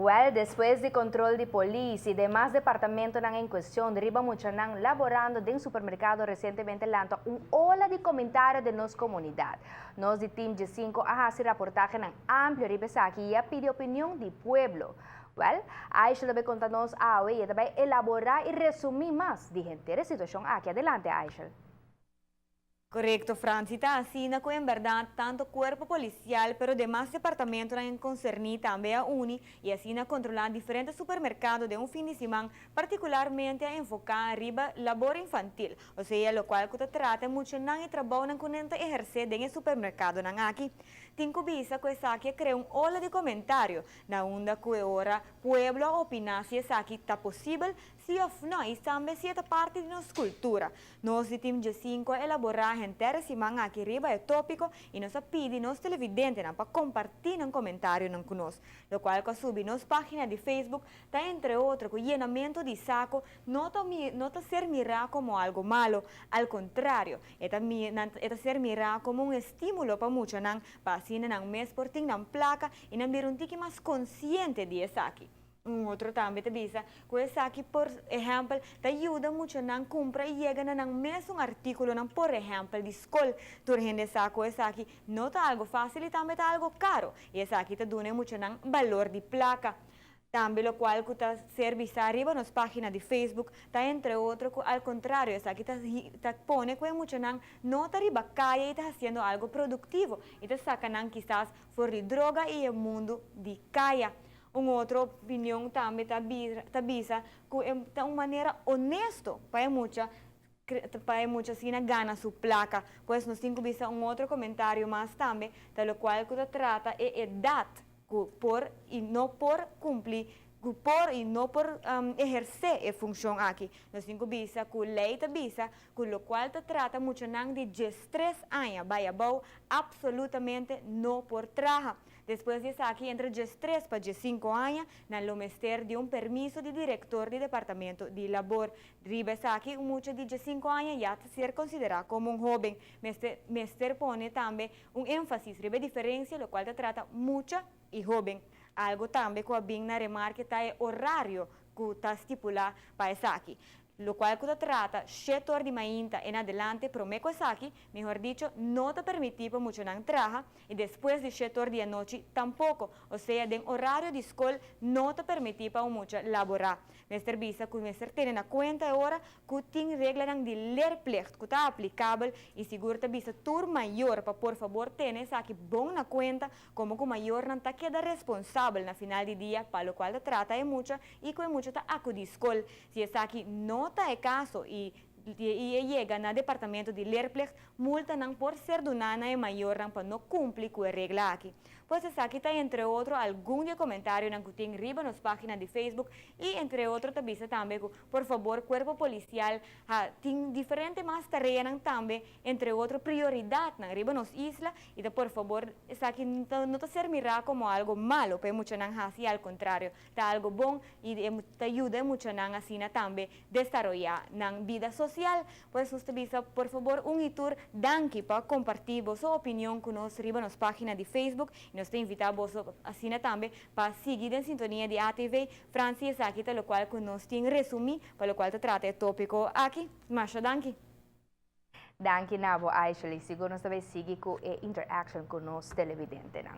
Well, después de control de policía y demás departamentos en cuestión, deriva mucho laborando en supermercado recientemente lanzó un ola de comentarios de nuestra comunidad. Nos de Team G5 hace reportaje en amplio ribesaki y pide opinión del pueblo. Well, Aisha debe contarnos ahora y debe elaborar y resumir más de gente la situación aquí. Adelante, Aisha. Correcto, Francita. Así que en verdad tanto cuerpo policial, pero demás departamentos en concernir también a UNI y así controlar diferentes supermercados de un fin de semana, particularmente enfocado arriba labor infantil, o sea, lo cual que trata mucho de trabajo con ejercer en el supermercado aquí. Tinko bisa que aquí crea un ola de comentarios, na onda que ahora pueblo opina si es aquí está posible, si o no, y también si es parte de nuestra cultura. Nos de Team G5 elaborar entera semana aquí arriba el tópico y nos pide nos televidentes para compartir un comentario con nosotros, lo cual que sube nos página de Facebook, está entre otros con llenamiento de saco, no ser mirado como algo malo, al contrario, está ser mirado como un estímulo para muchos, para así en mes por ti, en placa y en un tiki más consciente de eso aquí. Un otro también te dice que es aquí, por ejemplo, te ayuda mucho a comprar y llega a un mes un artículo, por ejemplo, de escuela, tu gente saco es aquí, no está algo fácil y también está algo caro, y es aquí te da mucho valor de placa. También lo cual que te service arriba en las páginas de Facebook, está entre otros, al contrario, es aquí te pone que mucho no está arriba calle y está haciendo algo productivo, y te sacan quizás fuera de droga y el mundo de calle. Una otra opinión también te avisa que de una manera honesta para muchas sin gana su placa, pues nos tengo vista un otro comentario más también, de lo cual que te trata de edad, por y no por cumplir, por y no por ejercer función aquí. Nos tengo vista que ley te visa, con lo cual te trata mucho de 3 años, vaya, absolutamente no por trabajo. Después de aquí, entre 3 para 5 años, en lo mester de un permiso de director de departamento de labor. Ribes aquí, mucho de 5 años ya ser considerado como un joven. Mester pone también un énfasis, ribe diferencia, lo cual te trata mucho y joven. Algo también que bien na remarca está el horario que está estipulado para eso aquí. Lo cual que te trata, 7 horas de mañana en adelante, prometo es aquí, mejor dicho, no te permite para mucho trabajar y después de 7 horas de la noche tampoco, o sea, de horario de escuela no te permite para mucho laborar. Mester visa que mester tiene en cuenta ahora que tiene reglas de leerplicht que está aplicable y seguro te visa tur mayor para por favor tener aquí buena cuenta como que mayor no está queda responsable en la final del día para lo cual te trata de mucho y que mucho está acudir escuela. Si es aquí no está de caso y llega al departamento de leerplicht, multan por ser donana de mayor para no cumplir con la regla aquí. Pues aquí está entre otros algún comentario que tiene arriba en las páginas de Facebook y entre otros te avisa también que por favor cuerpo policial tiene diferentes más tareas también, entre otros prioridad arriba en las islas y por favor aquí no te ser mirado como algo malo, pero mucho así al contrario, está algo bueno y te ayuda mucho así también desarrollar la vida social. Pues usted avisa por favor un itur danki para compartir su opinión con nosotros arriba en las páginas de Facebook. Nos te invitamos así también para seguir en sintonía de ATV Francis aquí, lo cual nos tiene resumir, para lo cual te trata el tópico aquí. Masha, danke. Danke, Nabo, Aisha, y seguro nos debe seguir con interaction con los televidentes.